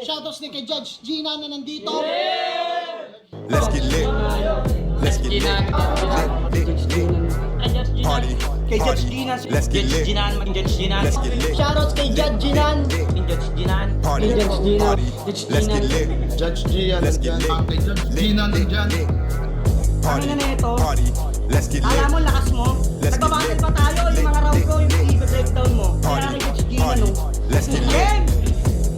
Shoutouts din kay Judge Gina na nandito. Let's get lit. Let's get lit. Party. Kay Judge Gina. Let's get lit. Let's get lit. Shoutouts kay Judge Ginan. Party. Party. Let's get lit. Judge Gian, Let's get lit. Gina nandyan. Party. Ano na ito? Party. Let's get lit. Alam mo, lakas mo. Let's get Nagbabattle lit. pa tayo. Yung mga round ko, yung i-breakdown mo. Kaya Party. kay Judge Gina, Party. no? Let's get lit. Game!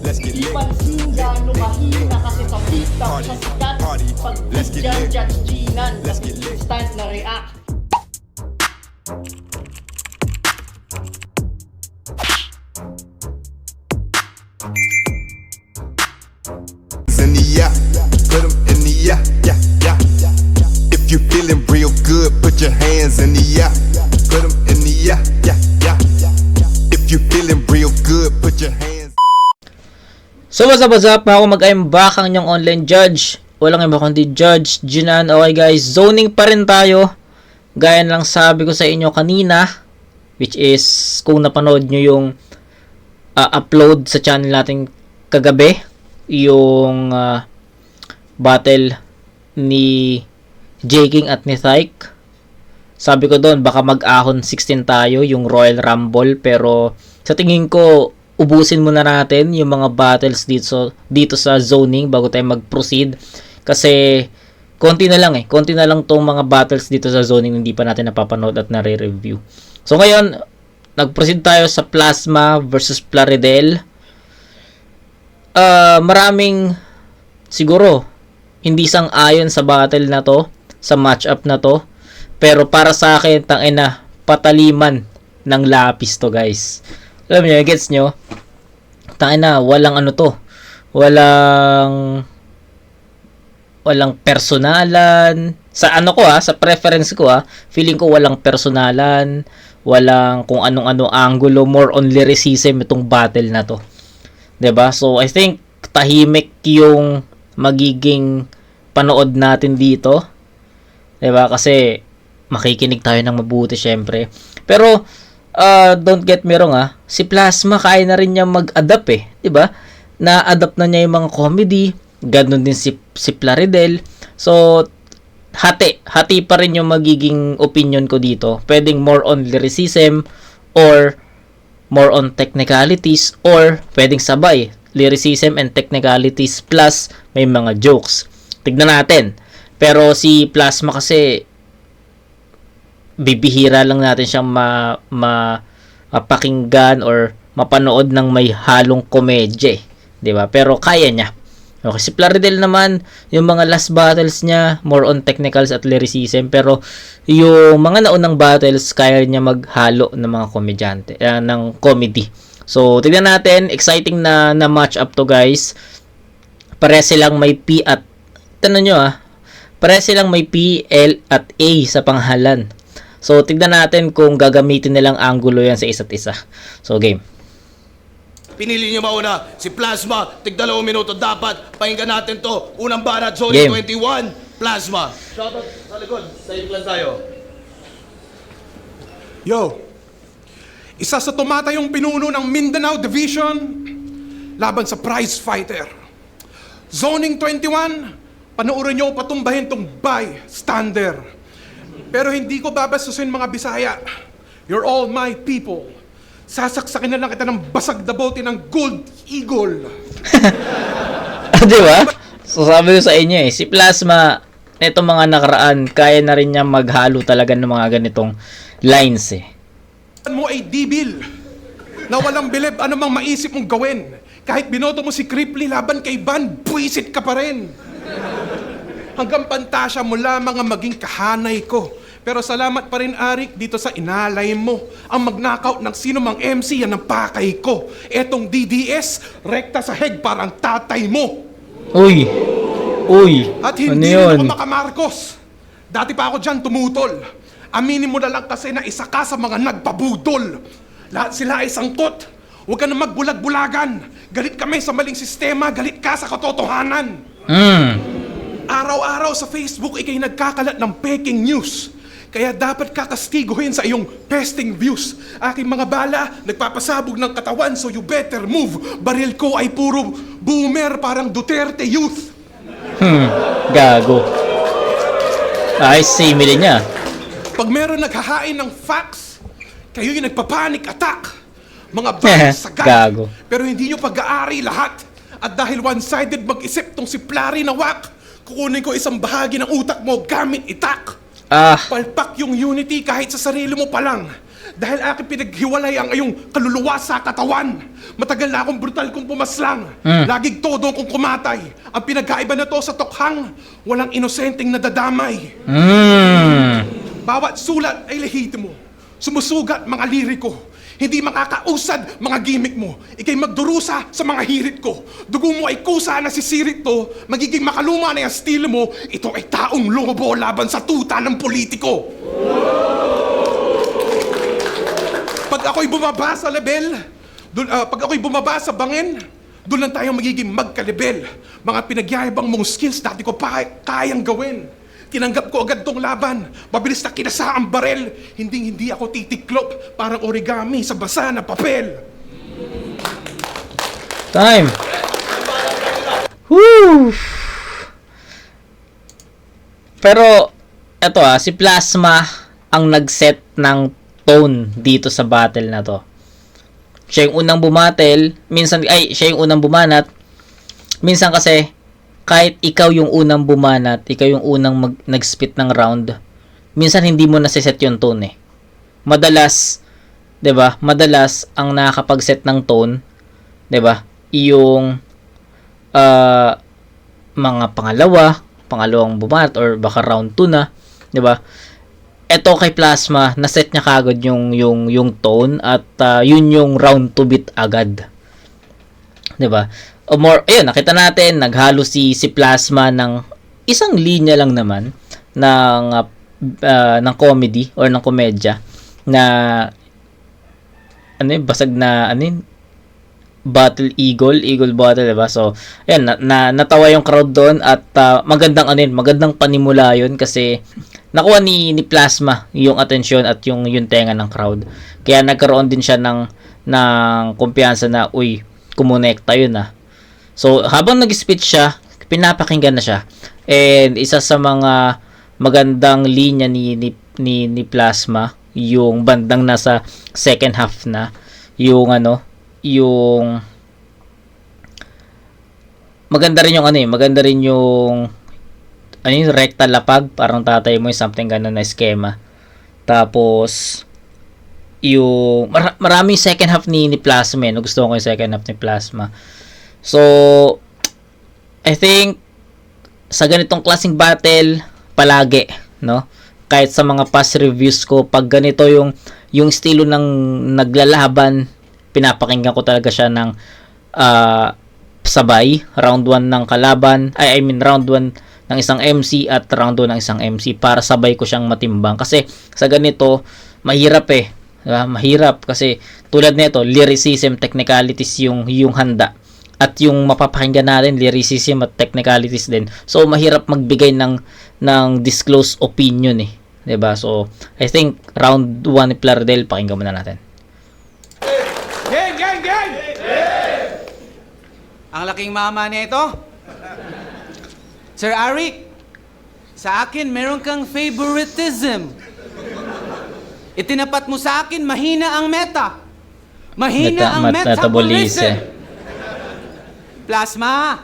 Let's get Di lit. pansin gano'ng mahina kasi sa TikTok Party. sa sikat. Party. Pag Let's get dyan, lit. Judge Ginan. Let's get lit. Instant na react. In the yeah, put 'em in the yeah, yeah, yeah. If you feeling real good, put your hands in the yeah, put 'em in the yeah, yeah, yeah. If you feeling real good, put your hands. So what's up? Ako mag-I'm back ang inyong online judge. Walang iba kundi Judge Ginan. Okay guys, zoning pa rin tayo. Gaya lang sabi ko sa inyo kanina, which is kung napanood nyo yung upload sa channel natin kagabi, yung battle ni J-King at ni Thyke. Sabi ko doon, baka mag-ahon 16 tayo, yung Royal Rumble. Pero sa tingin ko, ubusin muna natin yung mga battles dito sa zoning bago tayo mag-proceed. Kasi konti na lang tong mga battles dito sa zoning hindi pa natin napapanood at nare-review. So ngayon, nag-proceed tayo sa Plasma versus Plaridel. Maraming siguro hindi sang-ayon sa battle na to, sa matchup na to. Pero para sa akin, tangina, pataliman ng lapis to, guys. Alam niyo, gets nyo? Tangina, walang ano to. Walang personalan. Sa ano ko sa preference ko feeling ko walang personalan, walang kung anong-ano angulo, more on lyricism itong battle na to. 'Di ba? So I think tahimik yung magiging panood natin dito. 'Di ba? Kasi makikinig tayo ng mabuti syempre. Pero don't get me wrong si Plasma kaya na rin niya mag-adapt 'di ba? Na-adapt na niya yung mga comedy, ganun din si Plaridel. So hati pa rin yung magiging opinion ko dito. Pwedeng more on lyricism or more on technicalities, or pwedeng sabay lyricism and technicalities plus may mga jokes. Tignan natin. Pero si Plasma kasi bibihira lang natin siyang mapakinggan or mapanood ng may halong komedya, 'di ba? Pero kaya niya. Okay, si Plaridel naman, yung mga last battles niya, more on technicals at lyricism. Pero yung mga naunang battles, kaya niya maghalo ng mga komedyante, ng comedy. So, tignan natin. Exciting na match up to, guys. Pare silang may P at, tanong nyo pare silang may P, L at A sa pangalan. So, tignan natin kung gagamitin nilang angulo yan sa isa't isa. So, game. Pinili niyo mauna si Plasma, tig 2 minuto dapat. Pakinggan natin to. Unang banat, Zone 21, Plasma. Shoutout sa likod, sa lang tayo. Yo, isa sa tumatayong pinuno ng Mindanao Division laban sa prize fighter. Zoning 21, panoorin nyo patumbahin tong bystander. Pero hindi ko babasusin mga Bisaya. You're all my people. Sasaksakin na lang kita ng basag na bote ng Gold Eagle. Di ba? So sabi ko sa inyo si Plasma, netong mga nakaraan, kaya na rin niya maghalo talaga ng mga ganitong lines Mo ay dibil na walang bilib anumang maisip mong gawin. Kahit binoto mo si Cripply laban kay Van, buwisit ka pa rin. Hanggang pantasya mo lamang ang maging kahanay ko. Pero salamat pa rin, Arik, dito sa inalay mo. Ang mag-knockout ng sino mang MC, yan ang pakay ko. Etong DDS, rekta sa heg parang tatay mo. Uy! At Ano hindi yun? rin ako makamarkos. Dati pa ako dyan tumutol. Aminin mo na lang kasi na isa ka sa mga nagpabudol. Lahat sila ay sangkot. Huwag ka na magbulag-bulagan. Galit kami sa maling sistema, galit ka sa katotohanan. Araw-araw sa Facebook ikay nagkakalat ng peking news. Kaya dapat kakastiguhin sa iyong pesting views. Aking mga bala, nagpapasabog ng katawan, so you better move. Baril ko ay puro boomer, parang Duterte youth. Gago. Ay, simile niya. Pag meron naghahain ng facts, kayo yung nagpapanik attack. Mga bagay sagad. Gago. Pero hindi nyo pag-aari lahat. At dahil one-sided mag-isip tong si Plari na wak, kukunin ko isang bahagi ng utak mo gamit itak. Palpak yung unity kahit sa sarili mo pa lang. Dahil aking pinaghiwalay ang iyong kaluluwa sa katawan. Matagal na akong brutal kong pumaslang. Laging todo kong kumatay. Ang pinagkaiba na to sa tokhang, walang inosenteng nadadamay. Bawat sulat ay lehitimo. Sumusugat mga liriko. Hindi makakausad mga gimmick mo. Ika'y magdurusa sa mga hirit ko. Dugo mo ay kusa na sisirit to. Magiging makaluma na yung estilo mo. Ito ay taong lobo laban sa tuta ng politiko. Pag ako'y bumaba sa level, pag ako'y bumaba sa bangin, doon lang tayo magiging magka-level. Mga pinagyayabang mong skills dati ko pa kayang gawin. Tinanggap ko agad tong laban. Mabilis na kinasa ang barel. Hindi ako titiklop. Parang origami sa basa na papel. Time. Woo! Pero, eto si Plasma ang nag-set ng tone dito sa battle na to. Siya yung unang bumatel. Siya yung unang bumanat. Minsan kasi, kahit ikaw yung unang bumanat, ikaw yung unang nag-spit ng round, minsan hindi mo nasiset yung tone eh. Madalas, 'di ba? Madalas ang nakakapag-set ng tone, 'di ba? Yung mga pangalawang bumanat or baka round 2 na, 'di ba? Ito kay Plasma, naset niya kagad yung tone at yun yung round 2 beat agad. 'Di ba? O more, ayun, nakita natin, naghalo si Plasma ng isang linya lang naman ng comedy or ng komedya na basag na battle eagle battle, diba? So, ayun, natawa yung crowd doon at magandang panimula yun kasi nakuha ni Plasma yung atensyon at yung tenga ng crowd. Kaya nagkaroon din siya ng kumpiyansa na, uy, kumonekta yun So, habang nag-speech siya, pinapakinggan na siya. And isa sa mga magandang linya ni Plasma, yung bandang nasa second half na, yung maganda rin yung rekta lapag, parang tatay mo yung something ganun na schema. Tapos, yung maraming second half ni Plasma, gusto ko yung second half ni Plasma. So, I think sa ganitong klaseng battle palagi, no? Kahit sa mga past reviews ko, pag ganito yung estilo ng naglalaban, pinapakinggan ko talaga siya ng sabay, round 1 ng kalaban, round 1 ng isang MC at round 2 ng isang MC para sabay ko siyang matimbang. Kasi sa ganito, mahirap diba? Mahirap kasi tulad nito, lyricism, technicalities yung handa. At yung mapapakinggan natin, lyricism at technicalities din. So, mahirap magbigay ng disclosed opinion 'di ba? So, I think round 1 ni Plardel, pakinggan muna natin. Gang! Ang laking mama nito. Sir Arik, sa akin meron kang favoritism. Itinapat mo sa akin, mahina ang meta. Mahina ang metabolism. Plasma,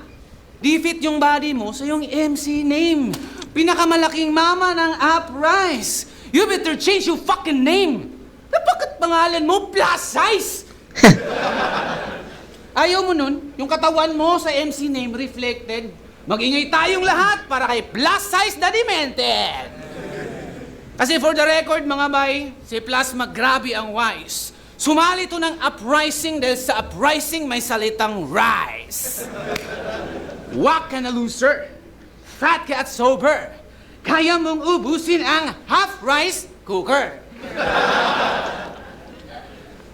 di-fit yung body mo sa yung MC name. Pinakamalaking mama ng Uprise. You better change your fucking name. Bakit pangalan mo plus size? Ayaw mo nun, yung katawan mo sa MC name reflected. Mag-ingay tayong lahat para kay plus size na demented. Kasi for the record mga bay, si Plasma grabe ang wise. Sumali to ng uprising dahil sa uprising may salitang rise. Wak ka na loser, fat ka at sober. Kaya mong ubusin ang half-rice cooker.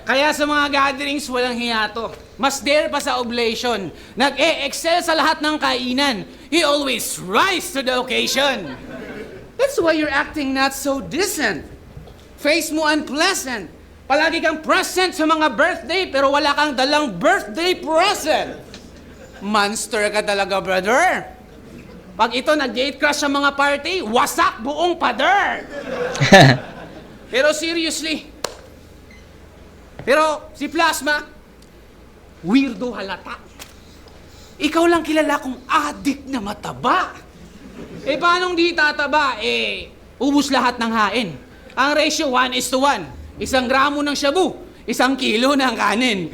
Kaya sa mga gatherings walang hiyato. Mas dare pa sa oblation. Nag-e-excel sa lahat ng kainan. He always rise to the occasion. That's why you're acting not so decent. Face mo unpleasant. Palagi kang present sa mga birthday pero wala kang dalang birthday present. Monster ka talaga, brother. Pag ito nag-gate crush sa mga party, wasak buong pader. Pero seriously, si Plasma, weirdo halata. Ikaw lang kilala kong addict na mataba. Paanong di tataba? Ubus lahat ng hain. Ang ratio 1:1. 1 gramo ng shabu, 1 kilo ng kanin.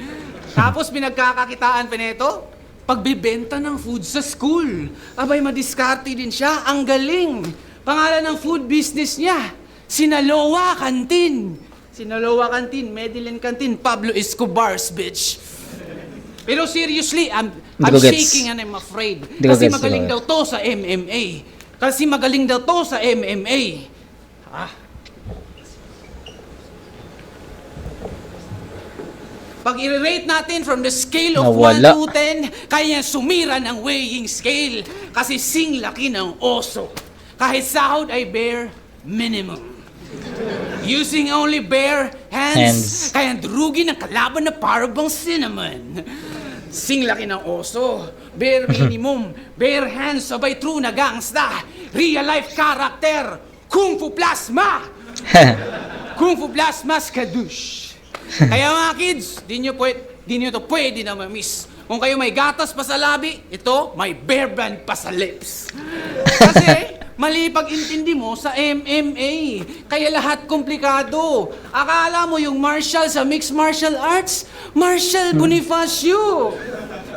Tapos pinagkakakitaan pa nito, pagbibenta ng food sa school. Abay, madiskarte din siya. Ang galing. Pangalan ng food business niya, Sinaloa Canteen. Sinaloa Canteen, Medellin Canteen, Pablo Escobar's bitch. Pero seriously, I'm shaking and I'm afraid. Kasi magaling daw to sa MMA. Pag i-rate natin from the scale of 1 Nawala. to 10, kaya sumira ng weighing scale. Kasi sing laki ng oso. Kahit sahod ay bare minimum. Using only bare hands. Kaya drugi ng kalaban na parabang cinnamon. Sing laki ng oso. Bare minimum. Bare hands, sabay true na gangsta. Real life character. Kung Fu Plasma. Kung Fu Plasma's kadush. Kaya mga kids, di nyo to pwede na ma-miss. Kung kayo may gatas pa sa labi, ito, may bear brand pa sa lips. Kasi, mali pag-intindi mo sa MMA. Kaya lahat komplikado. Akala mo yung martial sa mixed martial arts, Martial Bonifacio.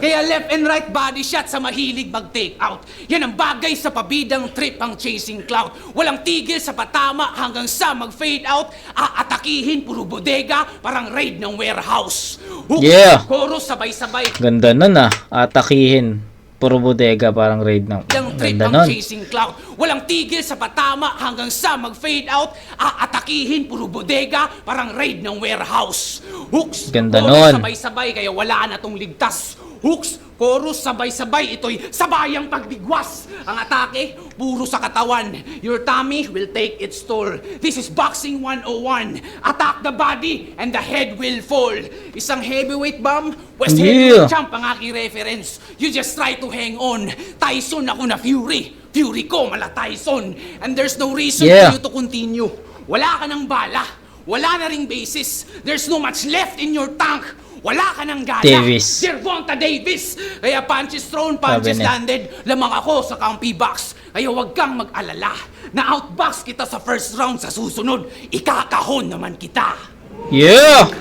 Kaya left and right body shot sa mahilig mag-take out. Yan ang bagay sa pabidang trip ang chasing cloud. Walang tigil sa patama hanggang sa mag-fade out. Aatakihin, puro bodega, parang raid ng warehouse. Hook, chorus, sabay-sabay. Ganda nun atakihin. Puro bodega, parang raid ng... Trip Ganda ang nun. chasing cloud. Walang tigil sa patama hanggang sa mag-fade out. Aatakihin, puro bodega, parang raid ng warehouse. Hooks, Ganda chorus, nun. sabay-sabay, kaya wala na tong ligtas. Hooks, chorus, sabay-sabay, ito'y sabayang pagdigwas. Ang atake, puro sa katawan. Your tummy will take its toll. This is Boxing 101. Attack the body and the head will fall. Isang heavyweight bomb, West heavyweight champ ang aking reference. You just try to hang on. Tyson ako na Fury. Fury ko, mala Tyson. And there's no reason for you to continue. Wala ka ng bala. Wala na ring basis. There's no much left in your tank. Wala ka ng gala. Davis. Gervonta Davis. Kaya punches thrown, punches landed. Lamang ako sa county box. Kaya huwag kang mag-alala. Na outbox kita sa first round, sa susunod, ikakahon naman kita. Yeah!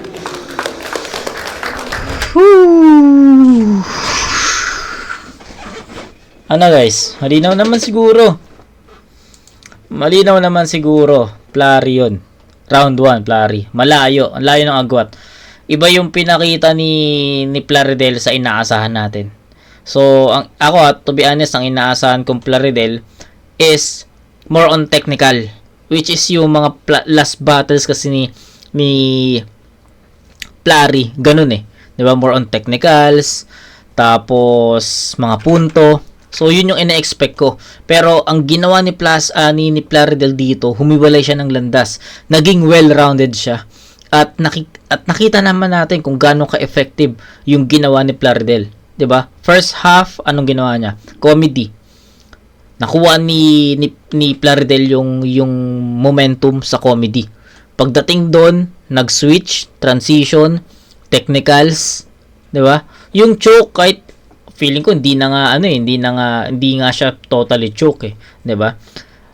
Woo! Ano guys? Malinaw naman siguro. Plari yun. Round 1, Plari. Malayo. Ang layo ng agwat. Iba yung pinakita ni Plaridel sa inaasahan natin. So, to be honest, ang inaasahan kong Plaridel is more on technical. Which is yung mga last battles kasi ni Plari. Ganun eh. Diba? More on technicals. Tapos, mga punto. So, yun yung ina-expect ko. Pero, ang ginawa ni Plaridel dito, humiwalay siya ng landas. Naging well-rounded siya. At nakita naman natin kung gaano ka-effective yung ginawa ni Plaridel. 'Di ba? First half, anong ginawa niya? Comedy. Nakuha ni Plaridel yung momentum sa comedy. Pagdating doon, nag-switch, transition, technicals, 'di ba? Yung choke, kahit feeling ko hindi nga siya totally choke 'di ba?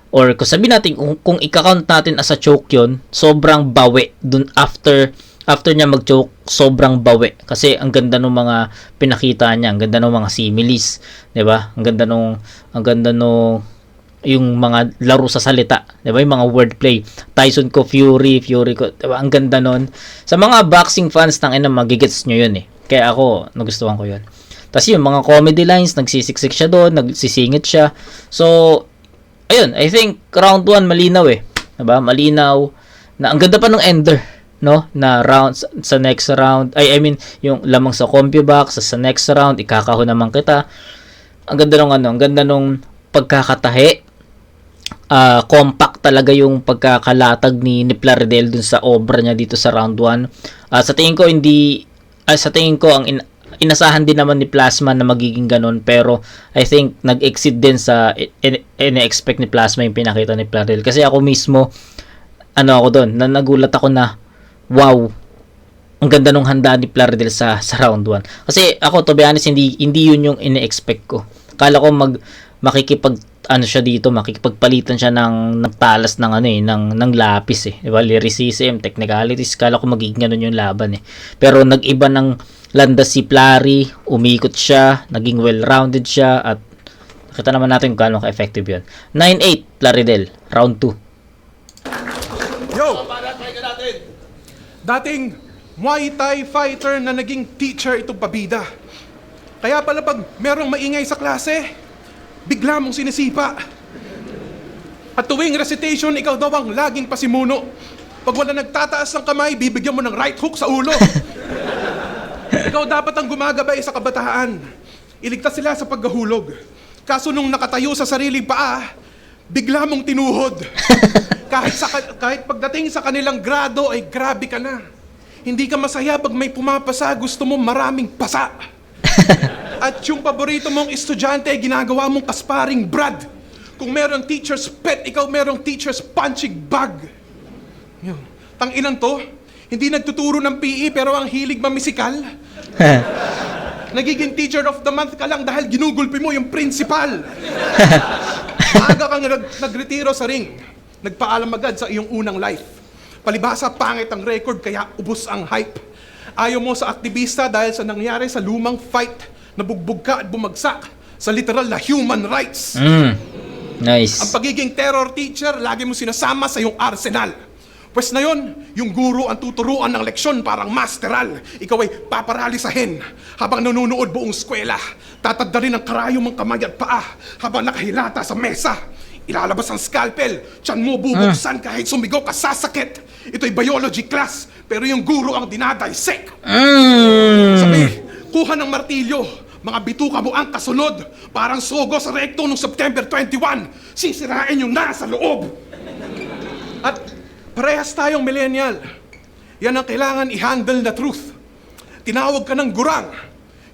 Or kung sabihin natin, kung i-count natin as a choke yun, sobrang bawi. Dun after niya mag-choke, sobrang bawi. Kasi ang ganda ng mga pinakita niya, ang ganda ng mga similes, 'di ba? Ang ganda nung yung mga laro sa salita, 'di ba? Yung mga wordplay. Tyson ko Fury ko, 'di ba? Ang ganda nun. Sa mga boxing fans, magigets nyo yun eh. Kaya ako, nagustuhan ko yun. Tapos yung mga comedy lines, nagsisiksik siya doon, nagsisingit siya. So, ayun, I think round 1 malinaw eh. Diba? Malinaw na ang ganda pa ng ender, no? Na round sa next round. I mean, yung lamang sa CompuBox sa next round, ikakahon naman kita. Ang ganda nung pagkakatahi. compact talaga yung pagkakalatag ni Plaridel dun sa obra niya dito sa round 1. Sa tingin ko ang inasahan din naman ni Plasma na magiging ganun, pero I think nag-exceed din sa ine-expect ni Plasma yung pinakita ni Plaridel. Kasi ako mismo ako doon, nagulat ako na wow, ang ganda nung handa ni Plaridel sa round 1. Kasi ako, to be honest, hindi yun yung ine-expect ko. Kala ko makikipagpalitan siya ng talas ng lapis eh. Diba? Lyricism, technicalities, kala ko magiging ganun yung laban eh. Pero nag-iba ng landas si Plari, umikot siya, naging well-rounded siya, at nakita naman natin kung gaano ka-effective yun. 9-8, Plaridel, round 2. Yo! Dating Muay Thai fighter na naging teacher itong pabida. Kaya pala pag merong maingay sa klase, bigla mong sinisipa. At tuwing recitation, ikaw daw ang laging pasimuno. Pag wala nagtataas ng kamay, bibigyan mo ng right hook sa ulo. Ikaw dapat ang gumagabay sa kabataan. Iligtas sila sa paggahulog. Kaso nung nakatayo sa sariling paa, bigla mong tinuhod. Kahit pagdating sa kanilang grado ay grabe ka na. Hindi ka masaya pag may pumapasa, gusto mo maraming pasa. At yung paborito mong estudyante ay ginagawa mong kasparing Brad. Kung meron teacher's pet, ikaw merong teacher's punching bag. Yun. Tang-inan to, hindi nagtuturo ng PE pero ang hilig mamisikal. Nagiging teacher of the month ka lang dahil ginugulpi mo yung principal. Maaga kang nagretiro sa ring. Nagpaalam agad sa iyong unang life. Palibhasa, pangit ang record kaya ubos ang hype. Ayaw mo sa aktivista dahil sa nangyari sa lumang fight. Nabugbog ka at bumagsak sa literal na human rights. Nice. Ang pagiging terror teacher, lagi mo sinasama sa iyong arsenal. Pwes na yon, yung guro ang tuturuan ng leksyon parang masteral. Ikaw ay paparalisahin habang nanunood buong eskwela. Tatadda rin ang karayom ang kamay at paa habang nakahilata sa mesa. Ilalabas ang scalpel, tiyan mo bubuksan kahit sumigaw ka sasakit. Ito'y biology class, pero yung guro ang dinadissect. Sabi, kuha ng martilyo, mga bituka mo ang kasunod. Parang sogo sa rekto noong September 21. Sisirain yung nasa loob. At parehas tayong millennial. Yan ang kailangan i-handle na truth. Tinawag ka ng gurang.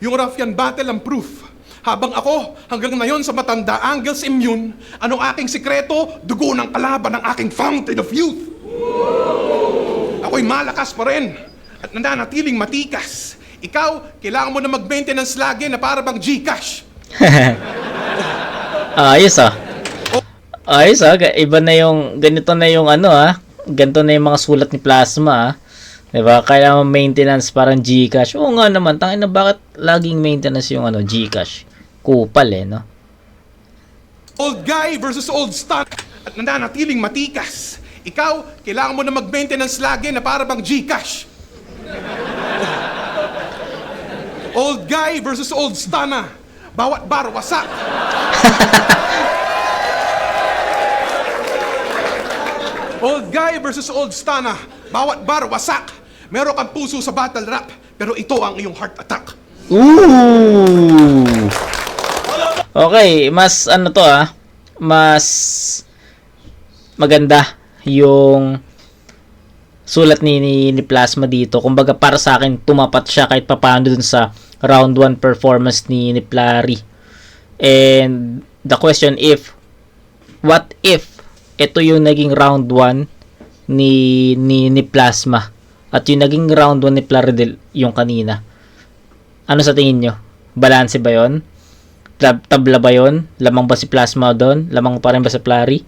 Yung ruffian battle ang proof. Habang ako, hanggang ngayon sa matanda, Angles immune, anong aking sikreto? Dugo ng kalaban ng aking fountain of youth. Ako'y malakas pa rin at nananatiling matikas. Ikaw, kailangan mo na mag-maintenance lagi na para bang Gcash. Ayos ah. Ayos ah. Iba na yung, ganito na yung ganito na yung mga sulat ni Plasma ah. Diba? Kailangan maintenance parang Gcash. Oo nga naman, tangin na bakit laging maintenance yung Gcash? Kupal no? Old guy versus old stock at nananatiling matikas. Ikaw, kailangan mo na mag-maintenance lagi na para bang Gcash. Old guy versus old stana. Bawat bar wasak. Old guy versus old stana. Bawat bar wasak. Meron kang puso sa battle rap, pero ito ang iyong heart attack. Ooh! Okay, mas mas maganda yung sulat ni Plasma dito. Kumbaga para sa akin, tumapat siya kahit papaano dun sa round 1 performance ni Plari. And the question what if ito yung naging round 1 ni Plasma at yung naging round 1 ni Plaridel yung kanina? Ano sa tingin nyo? Balanse ba yun? Tabla ba yun? Lamang ba si Plasma doon? Lamang pa rin ba sa Plari?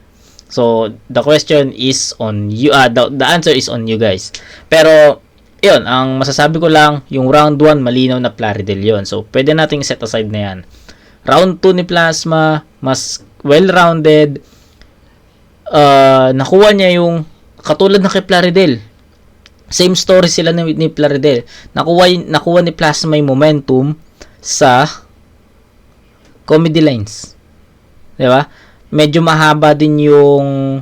So, the question is on you. The answer is on you guys. Pero, yun, ang masasabi ko lang, yung round 1, malinaw na Plaridel yun. So, pwede nating set aside na yan. Round 2 ni Plasma, mas well-rounded. Nakuha niya yung, katulad na kay Plaridel. Same story sila ni Plaridel. Nakuha ni Plasma yung momentum sa comedy lines. 'Di ba? Medyo mahaba din yung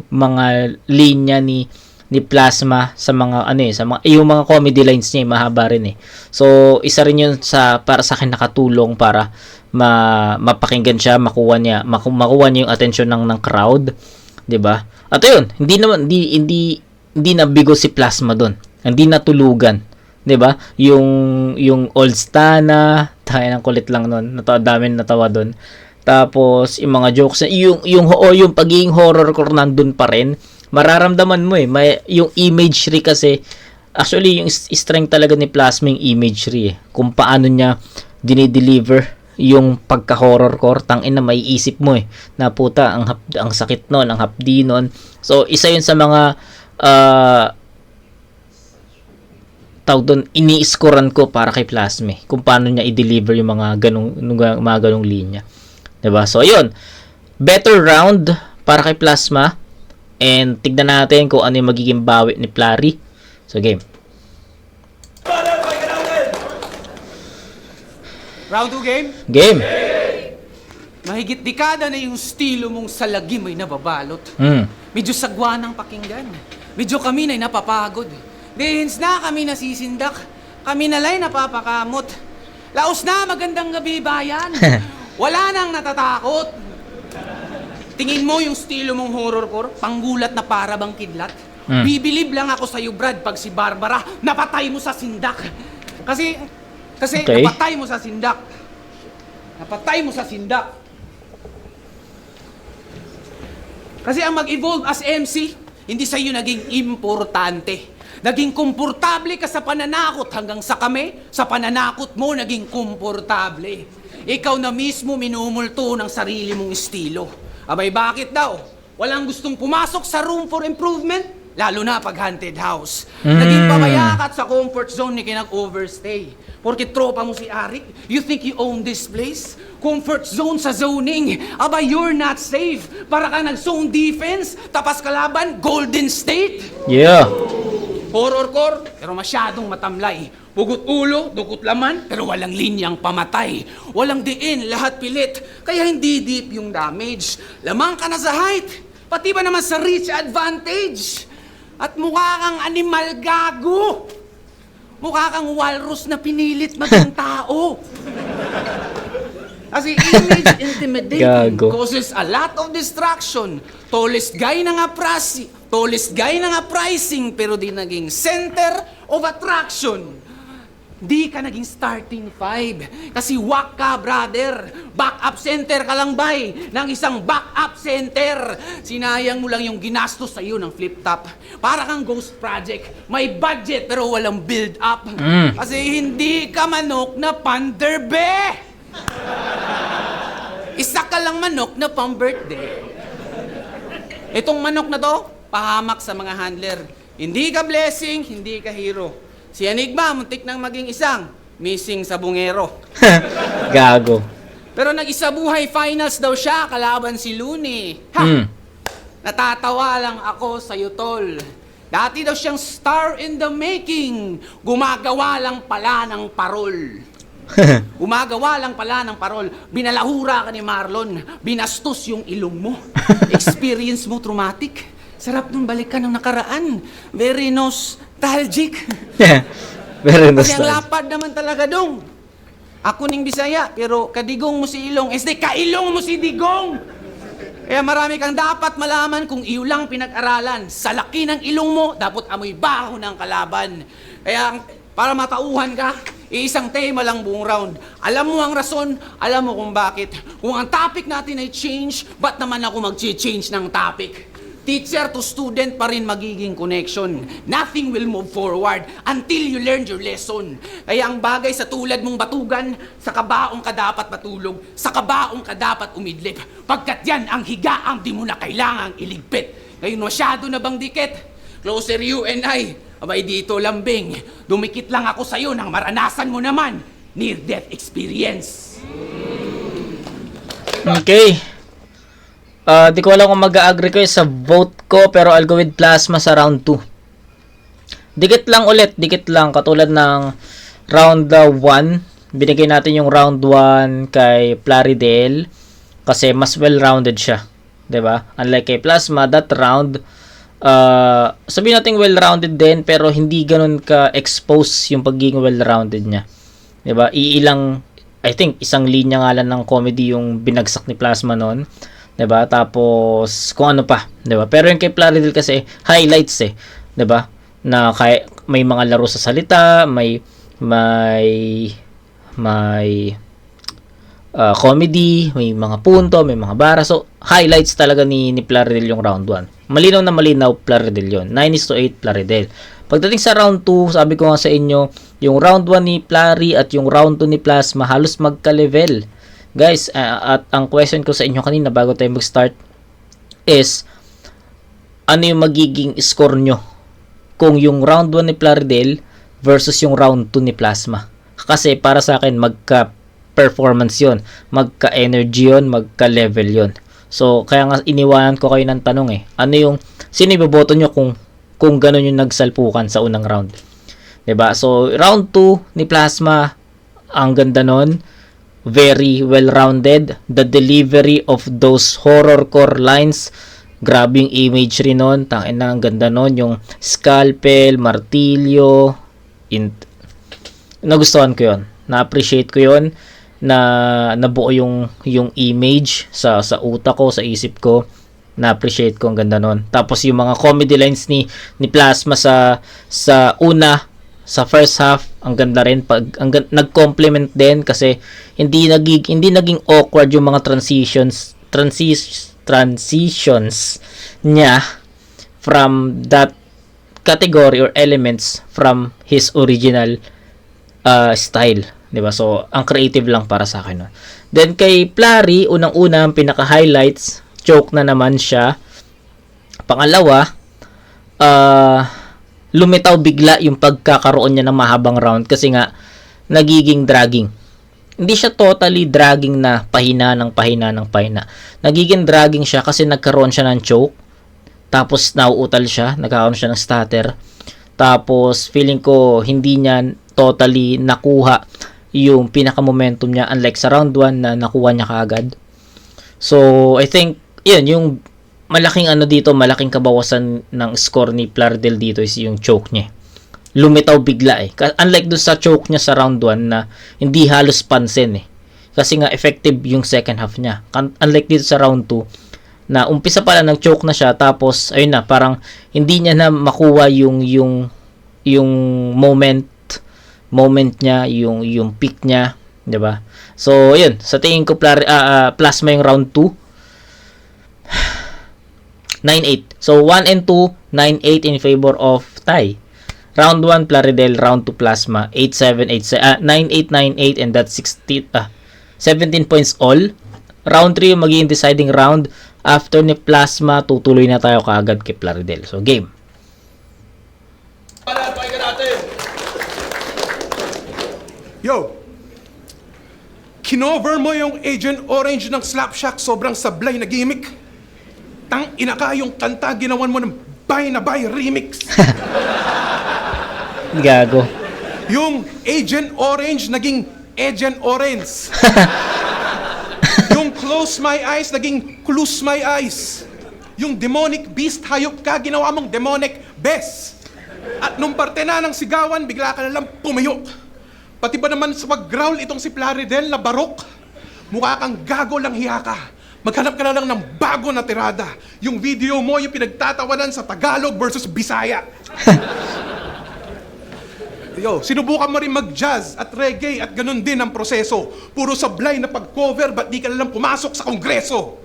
mga linya ni ni Plasma sa mga sa mga yung mga comedy lines niya mahaba rin eh. So isa rin 'yun para sa akin nakatulong para mapakinggan siya, makuha niya yung attention ng crowd, 'di ba? At ayun, hindi nabigo si Plasma doon. Hindi natulugan, 'di ba? Yung old Stana, tayo ng kulit lang noon. Dami natawa doon. Tapos yung mga jokes, yung pagiging horrorcore nandun pa rin. Mararamdaman mo yung imagery kasi actually yung strength talaga ni Plasma yung imagery kung paano niya dinideliver yung pagka-horrorcore. Tangina maiisip mo na puta ang sakit noon, ang hapdi noon. So isa yun sa mga tawag doon, ini-scorean ko para kay Plasma kung paano niya i-deliver yung mga ganong linya. Diba? So, ayun. Better round para kay Plasma. And tignan natin kung ano yung magiging bawi ni Plari. So, game. Round 2 game? Game. Mahigit dekada na yung estilo mong salagi may nababalot. Medyo sagwa ng pakinggan. Medyo kami na'y napapagod. Dehins na kami nasisindak. Kami nala'y napapakamot. Laos na magandang gabi bayan. Wala nang natatakot. Tingin mo yung estilo mong horrorcore, panggulat na para bang kidlat? Bibilib lang ako sa'yo, Brad, pag si Barbara napatay mo sa sindak. Kasi Okay. napatay mo sa sindak. Napatay mo sa sindak. Kasi ang mag-evolve as MC, hindi sa'yo naging importante. Naging komportable ka sa pananakot hanggang sa kami, sa pananakot mo naging komportable. Ikaw na mismo minumulto ng sarili mong estilo. Abay, bakit daw? Walang gustong pumasok sa room for improvement? Lalo na pag haunted house. Naging pabayakat sa comfort zone ni kinag-overstay. Porque tropa mo si Arik, you think you own this place? Comfort zone sa zoning. Abay, you're not safe. Para ka nag-zone defense, tapas kalaban, Golden State. Yeah. Horrorcore, pero masyadong matamlay. Pugot ulo, dukot laman, pero walang linyang pamatay. Walang diin, lahat pilit, kaya hindi deep yung damage. Lamang ka na sa height, pati ba naman sa reach advantage? At mukha kang animal gago. Mukha kang walrus na pinilit maging tao. Kasi image intimidating Gago. causes a lot of distraction. Tallest guy na nga pricing, pero di naging center of attraction. Di ka naging starting five. Kasi wak ka, brother. Backup center ka lang, bay, ng isang backup center. Sinayang mo lang yung ginastos sa'yo ng flip-top. Para kang ghost project. May budget pero walang build-up. Kasi hindi ka manok na panderbe. Isa ka lang manok na pang-birthday. Itong manok na to, pahamak sa mga handler. Hindi ka blessing, hindi ka hero. Si Enigma, muntik nang maging isang missing sa bungero. Gago. Pero nag-isa buhay finals daw siya, kalaban si Looney. Natatawa lang ako sa'yo, tol. Dati daw siyang star in the making. Gumagawa lang pala ng parol. Binalahura ka ni Marlon. Binastos yung ilong mo. Experience mo traumatic. Sarap nung balikan ng nakaraan. Very nostalgic. Very Kasi ang nostalgic. lapad naman talaga dong. Ako ning Bisaya, pero kadigong mo si Ilong. Kailong mo si Digong. Kaya marami kang dapat malaman kung iyo lang pinag-aralan. Sa laki ng ilong mo, dapat amoy baho ng kalaban. Kaya para matauhan ka, isang tema lang buong round. Alam mo ang rason, alam mo kung bakit. Kung ang topic natin ay change, ba't naman ako mag-change ng topic? Teacher to student pa rin magiging connection. Nothing will move forward until you learn your lesson. Kaya ang bagay sa tulad mong batugan, sa kabaong ka dapat matulog, sa kabaong ka dapat umidlip. Pagkat yan ang higaang di mo na kailangang iligpit. Ngayon masyado na bang dikit? Closer you and I. Abay dito lambing. Dumikit lang ako sa'yo nang maranasan mo naman. Near-death experience. Okay. Di ko alam kung mag-agree kayo sa vote ko, pero I'll go with Plasma sa round 2. Dikit lang ulit, katulad ng round 1. Binigay natin yung round 1 kay Plaridel kasi mas well-rounded siya, 'di ba? Unlike kay Plasma, that round sabihin natin well-rounded din, pero hindi ganun ka-expose yung pagiging well-rounded niya. Diba? I think, isang linya nga lang ng comedy yung binagsak ni Plasma noon. Diba? Tapos, kung ano pa. Diba? Pero yung kay Plaridel kasi, highlights eh. Diba? Na may mga laro sa salita, may comedy, may mga punto, may mga bara. So, highlights talaga ni Plaridel yung round 1. Malinaw na malinaw Plaridel yun. 9-8 Plaridel. Pagdating sa round 2, sabi ko nga sa inyo, yung round 1 ni Plari at yung round 2 ni Plasma halos magka-level. Guys, at ang question ko sa inyo kanina bago tayo mag-start is, ano yung magiging score nyo kung yung round 1 ni Plaridel versus yung round 2 ni Plasma? Kasi para sa akin, magka-performance yon, magka-energy yon, magka-level yon. So, kaya nga iniwanan ko kayo ng tanong eh. Sino iboboto nyo kung ganun yung nagsalpukan sa unang round? 'Di ba? So, round 2 ni Plasma, ang ganda nun. Very well-rounded. The delivery of those horrorcore lines, grabe yung imagery nun. Tangina, ang ganda nun. Yung scalpel, martilyo, nagustuhan ko yun. Na-appreciate ko yun. Nabuo yung image sa utak ko, sa isip ko. Na-appreciate ko, ang ganda nun. Tapos yung mga comedy lines ni Plasma sa first half, ang ganda rin. Nag-complement din kasi hindi naging awkward yung mga transitions niya from that category or elements from his original style. Diba? So, ang creative lang para sa akin. No? Then, kay Plari, unang-una, ang pinaka-highlights, joke na naman siya. Pangalawa, lumitaw bigla yung pagkakaroon niya ng mahabang round kasi nga nagiging dragging. Hindi siya totally dragging na pahina. Nagiging dragging siya kasi nagkaroon siya ng choke. Tapos nauutal siya, nagkakaroon siya ng stutter. Tapos feeling ko hindi niya totally nakuha yung pinaka-momentum niya unlike sa round 1 na nakuha niya kaagad. So, I think yun, yung malaking malaking kabawasan ng score ni Plaridel dito is yung choke niya. Lumitaw bigla eh. Unlike dun sa choke niya sa round 1 na hindi halos pansin eh. Kasi nga effective yung second half niya. Unlike dito sa round 2 na umpisa pala ng choke na siya tapos ayun na parang hindi niya na makuha yung moment niya, yung peak niya, 'di ba? So, ayun, sa tingin ko Plasma yung round 2. 9-8. So, 1 and 2, 9-8 in favor of tie. Round 1, Plaridel. Round 2, Plasma. 8-7, 9-8, 9-8, and that's 17 points all. Round 3 yung magiging deciding round. After ni Plasma, tutuloy na tayo kaagad kay Plaridel. So, game. Pakinggan natin. Yo! Kinover mo yung Agent Orange ng Slapshack, sobrang sablay na gimmick. Tang ina ka, yung kanta ginawan mo ng Buy na Buy remix. Gago. Yung Agent Orange naging Agent Orange. Yung Close My Eyes naging Close My Eyes. Yung Demonic Beast hayop ka, ginawa mong Demonic Best. At nung parte na ng sigawan, bigla ka na lang pumayo. Pati ba naman sa pag-growl itong si Plaridel na barok? Mukha kang gago lang hiya ka. Maghanap ka na lang ng bago na tirada. Yung video mo, yung pinagtatawanan sa Tagalog versus Bisaya. Yo, sinubukan mo rin mag-jazz at reggae at ganun din ang proseso. Puro sablay na pag-cover, ba't di ka na lang pumasok sa kongreso?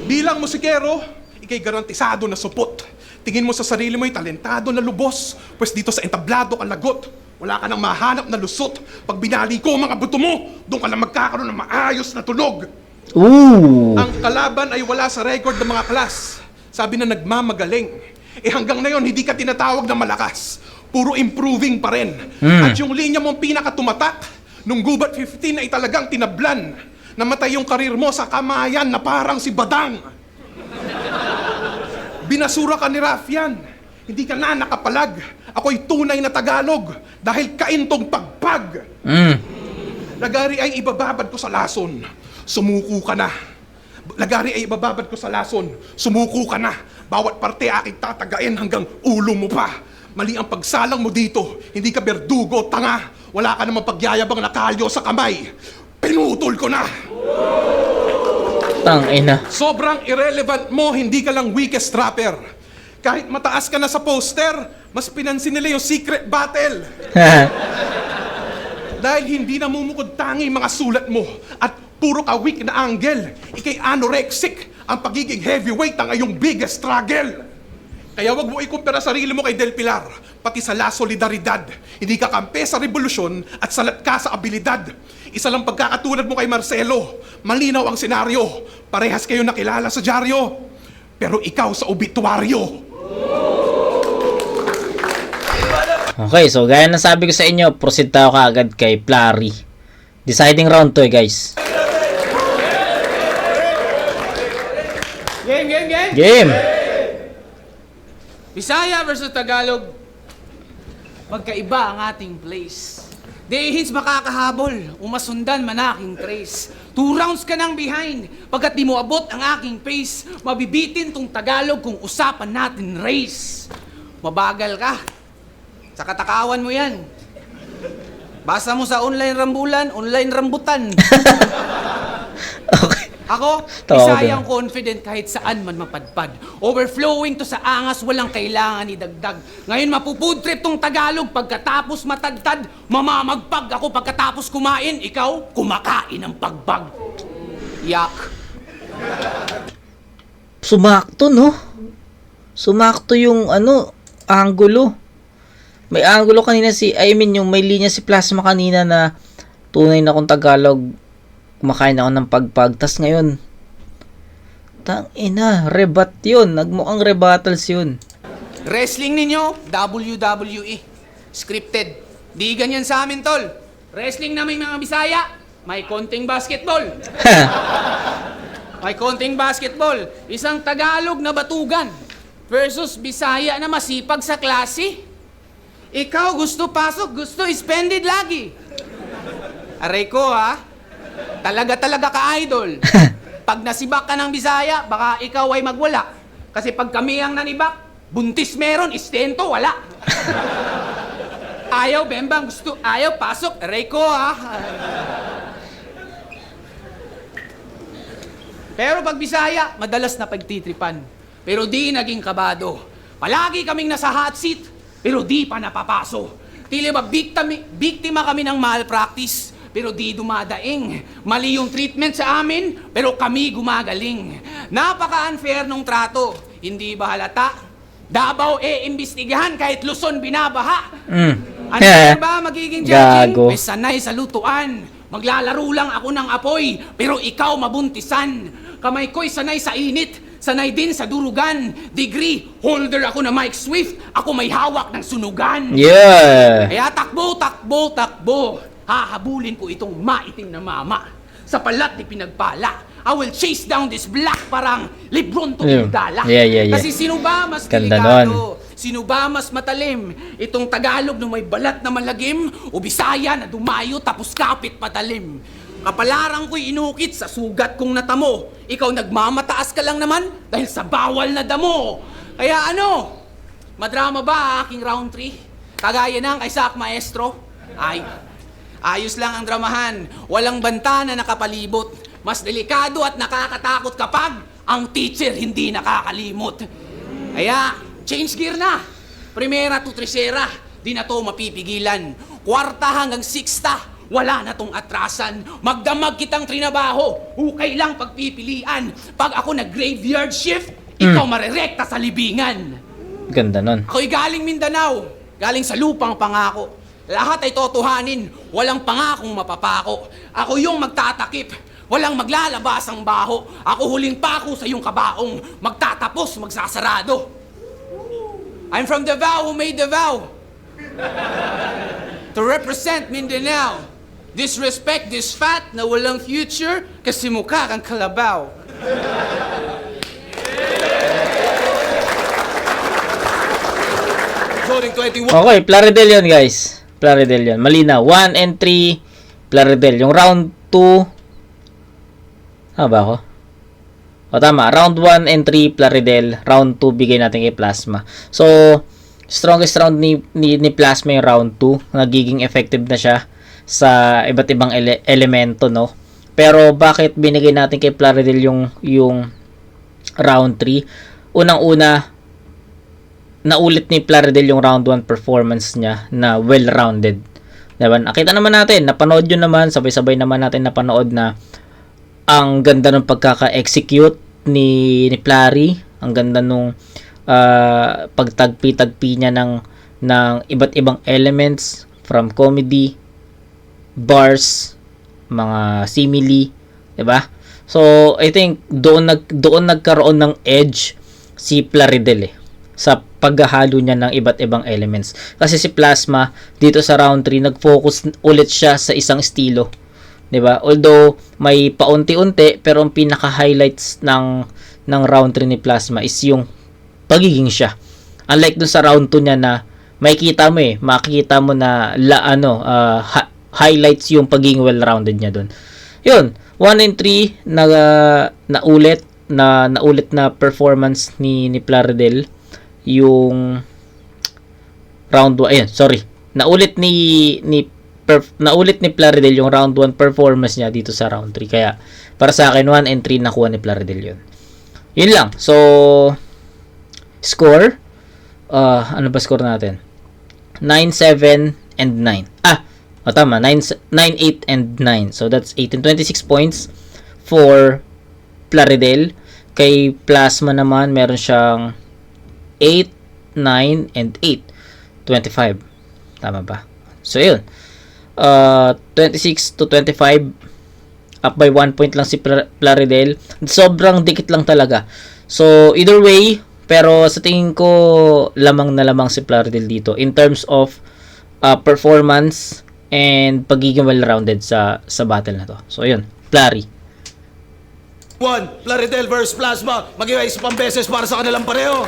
Bilang musikero, ikay garantisado na supot. Tingin mo sa sarili mo'y talentado na lubos. Pwes dito sa entablado ka lagot. Wala ka nang mahanap na lusot. Pag binali ko mga buto mo, doon ka lang magkakaroon ng maayos na tunog. Ooh. Ang kalaban ay wala sa record ng mga klas. Sabi na nagmamagaling. Hanggang ngayon, hindi ka tinatawag na malakas. Puro improving pa rin. At yung linya mong pinakatumatak, nung Gubat 15 ay talagang tinablan. Namatay yung karir mo sa kamayan na parang si Badang. Binasura ka ni Rafian. Hindi ka na nakapalag. Ako'y tunay na Tagalog dahil kaintong pagpag. Nagari ay ibababad ko sa lason. Sumuko ka na. Lagari ay ibababad ko sa lason. Sumuko ka na. Bawat parte aking tatagain hanggang ulo mo pa. Mali ang pagsalang mo dito. Hindi ka berdugo, tanga. Wala ka namang pagyayabang na kalyo sa kamay. Pinutol ko na. Tangina. Sobrang irrelevant mo, hindi ka lang weakest rapper. Kahit mataas ka na sa poster, mas pinansin nila yung secret battle. Dahil hindi namumukod tangi mga sulat mo at puro ka weak na angle. Ikay anorexic, ang pagiging heavyweight ang iyong biggest struggle. Kaya wag mo ikumpara sarili mo kay Del Pilar, pati sa La Solidaridad. Hindi ka kampe sa revolusyon at salat ka sa abilidad. Isa lang pagkakatulad mo kay Marcelo. Malinaw ang senaryo. Parehas kayo nakilala sa dyaryo. Pero ikaw sa obituaryo. Okay, so gaya ng sabi ko sa inyo, proceed tayo kaagad kay Plari. Deciding round to guys. Game! Game! Bisaya versus Tagalog. Magkaiba ang ating place. Dehins makakahabol, umasundan man aking trace. 2 rounds ka nang behind, pagkat di mo abot ang aking pace. Mabibitin tong Tagalog kung usapan natin race. Mabagal ka. Sa katakawan mo yan. Basa mo sa online rambulan, online rambutan. Okay. Ako, Bisayang confident kahit saan man mapadpad. Overflowing to sa angas, walang kailangan idagdag. Ngayon mapupudtrip tong Tagalog, pagkatapos matagtad, mamamagpag ako pagkatapos kumain, ikaw, kumakain ng pagbag. Yak. Sumakto, no? Sumakto yung, angulo. May angulo kanina yung may linya si Plasma kanina na tunay na kung Tagalog, kumakain ako ng pagpag. Tas ngayon, tangina, rebat yun. Nagmukhang rebattles yun. Wrestling ninyo, WWE. Scripted. Di ganyan sa amin, tol. Wrestling namin mga Bisaya, may konting basketball. May konting basketball. Isang Tagalog na batugan versus Bisaya na masipag sa klase. Ikaw gusto pasok, gusto spended lagi. Aray ko ha, talaga ka idol. Pag nasibak ka ng Bisaya, baka ikaw ay magwala. Kasi pag kami ang nanibak, buntis meron, istento wala. Ayaw, bembang, gusto, ayaw, pasok, aray ko ha. Pero pag Bisaya, madalas na pagtitripan. Pero di naging kabado. Palagi kaming nasa hot seat, pero di pa napapaso. Tila ba biktima kami ng malpractice, pero di dumadaing. Mali yung treatment sa amin, pero kami gumagaling. Napaka-unfair nung trato. Hindi ba halata? Davao imbestigahan kahit Luzon binabaha. Ano ba magiging judging? Gago. May sanay sa lutuan. Maglalaro lang ako ng apoy, pero ikaw mabuntisan. Kamay ko'y sanay sa init, sanay din sa durugan. Degree holder ako na Mike Swift, ako may hawak ng sunugan. Yeah. Kaya takbo. Hahabulin ko itong maitim na mama. Sa palat ni pinagpala, I will chase down this black parang Lebron to Dala. Yeah. Kasi sino ba mas Ganda delikado? Sino ba mas matalim? Itong Tagalog na may balat na malagim o Bisaya na dumayo tapos kapit patalim? Kapalarang ko'y inukit sa sugat kong natamo. Ikaw nagmamataas ka lang naman dahil sa bawal na damo. Kaya madrama ba aking round 3? Kagaya ng kay Sak Maestro? Ayos lang ang dramahan. Walang banta na nakapalibot. Mas delikado at nakakatakot kapag ang teacher hindi nakakalimot. Kaya, change gear na. Primera to tercera, di na to mapipigilan. Kwarta hanggang sixta, wala na tong atrasan. Magdamag kitang trinabaho, hukay lang pagpipilian. Pag ako nag-graveyard shift, ikaw marerekta sa libingan. Ganda nun. Ako'y galing Mindanao, galing sa lupang pangako. Lahat ay totohanin, walang pangakong mapapako. Ako yung magtatakip, walang maglalabas ang baho. Ako huling pako sa iyong kabaong, magtatapos, magsasarado. I'm from Davao who made the vow to represent Mindanao. Disrespect this fat na walang future kasi mukha kang kalabaw. Zoning 21. Okay, Plaridel yun guys. Plaridel yun. Malinaw. 1 and 3, Plaridel. Yung round 2, ba ako? O tama, round 1 and 3 Plaridel, round 2 bigay natin kay Plasma. So, strongest round ni Plasma yung round 2. Nagiging effective na siya sa iba't ibang elemento, no? Pero bakit binigay natin kay Plaridel yung round 3? Unang-una, naulit ni Plaridel yung round 1 performance niya na well-rounded. Diba? Nakita naman natin, napanood yun naman, sabay-sabay naman natin napanood na ang ganda ng pagkaka-execute ni Plari. Ang ganda nung pagtagpi-tagpi niya ng iba't ibang elements from comedy, bars, mga simile, 'di ba? So, I think doon nagkaroon ng edge si Plaridel sa paghahalo niya ng iba't ibang elements. Kasi si Plasma dito sa round 3 nag-focus ulit siya sa isang estilo. 'Di ba? Although may paunti-unti pero ang pinaka-highlights ng round 3 ni Plasma is yung pagiging siya. Unlike dun sa round 2 niya na makikita mo na highlights yung pagiging well-rounded niya dun. Yun, 1 and 3 naulit na performance ni Plaridel yung round 1. Ayun, sorry. Naulit ni Plaridel yung round 1 performance niya dito sa round 3. Kaya, para sa akin, 1 and 3 nakuha ni Plaridel yun. Yun lang. So, score. Ano ba score natin? 9, 7, and 9. Tama. 9, 8, and 9. So, that's 18. 26 points for Plaridel. Kay Plasma naman, meron siyang 8, 9, and 8. 25. Tama ba? So, yun. 26 to 25, up by 1 point lang si Plaridel. Sobrang dikit lang talaga. So, either way, pero sa tingin ko, lamang na lamang si Plaridel dito in terms of performance and pagiging well-rounded sa battle na to. So, yun. Plari. 1, Plaridel versus Plasma. Mag-iwa isa pang beses para sa kanilang pareho.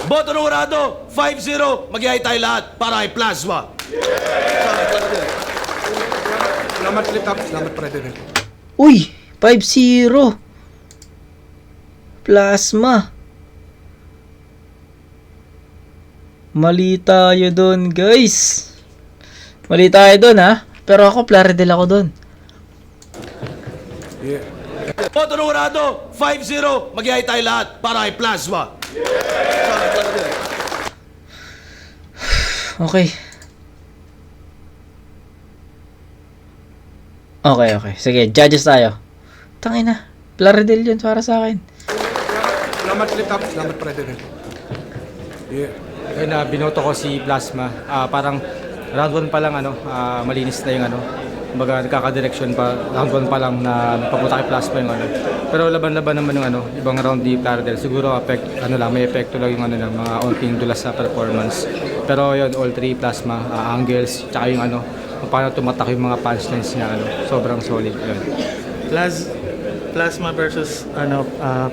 Boto numero 5-0. Mag-ihay tayo lahat para kay Plasma. Salamat ulit, Tap. Salamat, Plaridel. Uy! 5-0. Plasma. Mali tayo doon, guys. Mali tayo doon, ha? Pero ako, Plaridel ako doon. Yeah. Boto numero 5-0. Mag-ihay tayo lahat para kay Plasma. Okay. Okay. Sige, judges tayo. Tangina. Plaridel yun para sa akin. Salamat ulit, Tap. Salamat, Plaridel. Yeah. Ayun na, binoto ko si Plasma. Parang round 1 pa lang malinis na yung kumbaga nagkaka-direction pa, round 1 pa lang na papunta kay Plasma yung Pero laban-laban naman yung ibang round di Plaridel. Siguro may epekto lang yung ng mga onting dulas sa performance. Pero yun, all three Plasma, angles, tsaka yung kung paano tumatak yung mga punchlines niya, sobrang solid yun. Plasma versus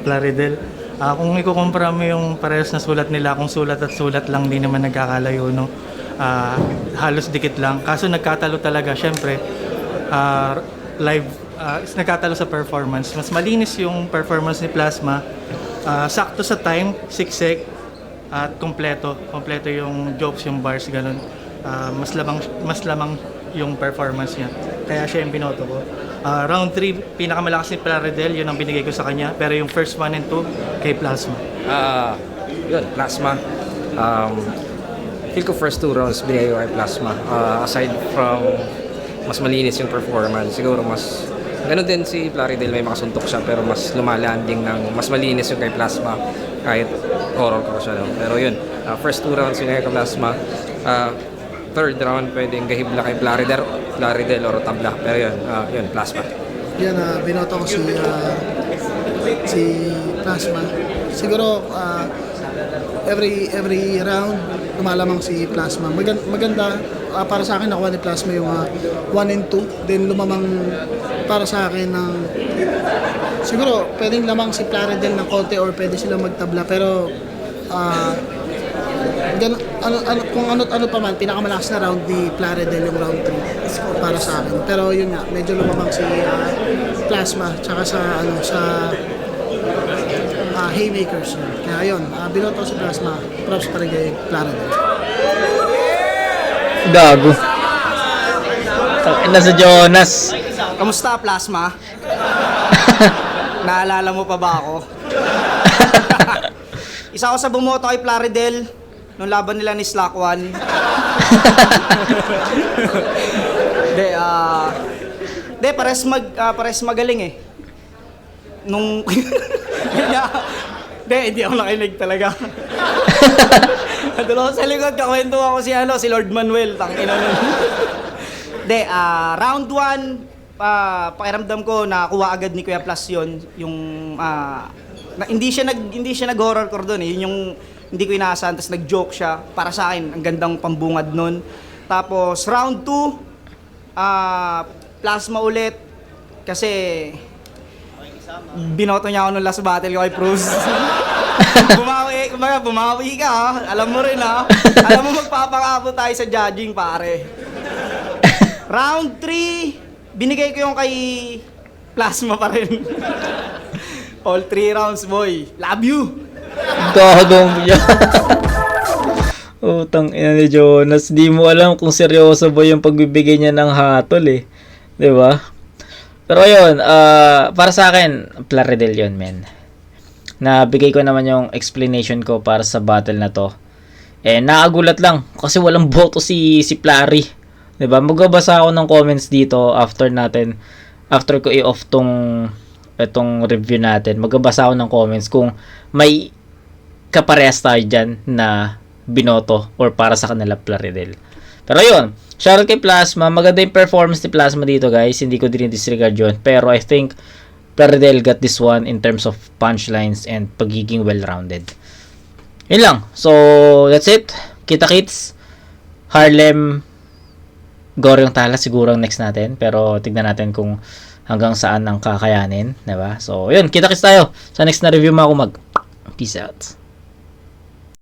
Plaridel. Kung ikukumpara mo yung parehas na sulat nila, kung sulat at sulat lang, di naman nagkakalayo, no? Halos dikit lang. Kaso nagkatalo talaga, syempre, live, nagkatalo sa performance. Mas malinis yung performance ni Plasma. Sakto sa time, siksik, at kompleto yung jokes, yung bars, ganun. Mas lamang yung performance niya. Kaya siya yung binoto ko. Round 3, pinakamalakas ni Plaridel, yun ang binigay ko sa kanya. Pero yung first 1 and 2, kay Plasma. Yun, Plasma. Feel ko first 2 rounds binigay ko kay Plasma. Aside from mas malinis yung performance, siguro mas ganun din si Plaridel, may makasuntok siya pero mas lumalanding ng mas malinis yung kay Plasma kahit horror ko siya. No? Pero yun, first 2 rounds binigay kay Plasma. Third round pwedeng gahibla kay Plaridel or tabla. Pero yun, Plasma. Yan, binoto ko si Plasma. Siguro every round lumalamang si Plasma. Maganda para sa akin, nakuha ni Plasma yung 1 and 2. Then lumamang para sa akin ng siguro pwedeng lamang si Plaridel ng konti or pwede sila magtabla, pero Kung ano pa man, pinakamalakas na round ni Plaridel yung round 3 para sa akin. Pero yun nga, medyo lumabang si Plasma tsaka sa haymakers. Kaya yun, binoto si Plasma, props pa rin kay Plaridel. Gago. Tangina sa Jonas. Kamusta, Plasma? Naalala mo pa ba ako? Isa ako sa bumoto kay Plaridel nung laban nila ni Slack One. Pares magaling eh. Nung hindi ako nakinig talaga. Doon ako sa likod, kakwento ako si Lord Manuel, tangina nun. Round 1, pakiramdam ko nakuha agad ni Kuya Plus yun, yung hindi siya nag-horror core doon eh. Yun yung hindi ko inaasahan, tapos nag-joke siya. Para sa akin, ang gandang pambungad nun. Tapos round 2, Plasma ulit kasi binoto niya ako nung last battle ko kay Pruz. Bumawi ka ha. Alam mo rin ha. Alam mo magpapakabo tayo sa judging pare. Round 3, binigay ko yung kay Plasma pa rin. All 3 rounds boy. Love you. Gagong yan. Utang ina ni Jonas. Di mo alam kung seryoso ba yung pagbibigay niya ng hatol eh. Diba? Pero yun, para sa akin, Plaridel yun, men. Nabigay ko naman yung explanation ko para sa battle na to. Nakagulat lang kasi walang boto si Plari. Diba? Magbabasa ako ng comments dito after ko i-off itong review natin. Magbabasa ako ng comments kung may kaparehas tayo dyan na binoto or para sa kanila Plaridel. Pero yun, shoutout kay Plasma. Maganda yung performance ni Plasma dito guys. Hindi ko din disregard yun. Pero I think Plaridel got this one in terms of punchlines and pagiging well-rounded. Yun lang. So, that's it. Kita-kits. Harlem. Gore yung tala siguro ang next natin. Pero tignan natin kung hanggang saan ang kakayanin. Diba? So, yun. Kita-kits tayo sa next na review mga kumag. Peace out.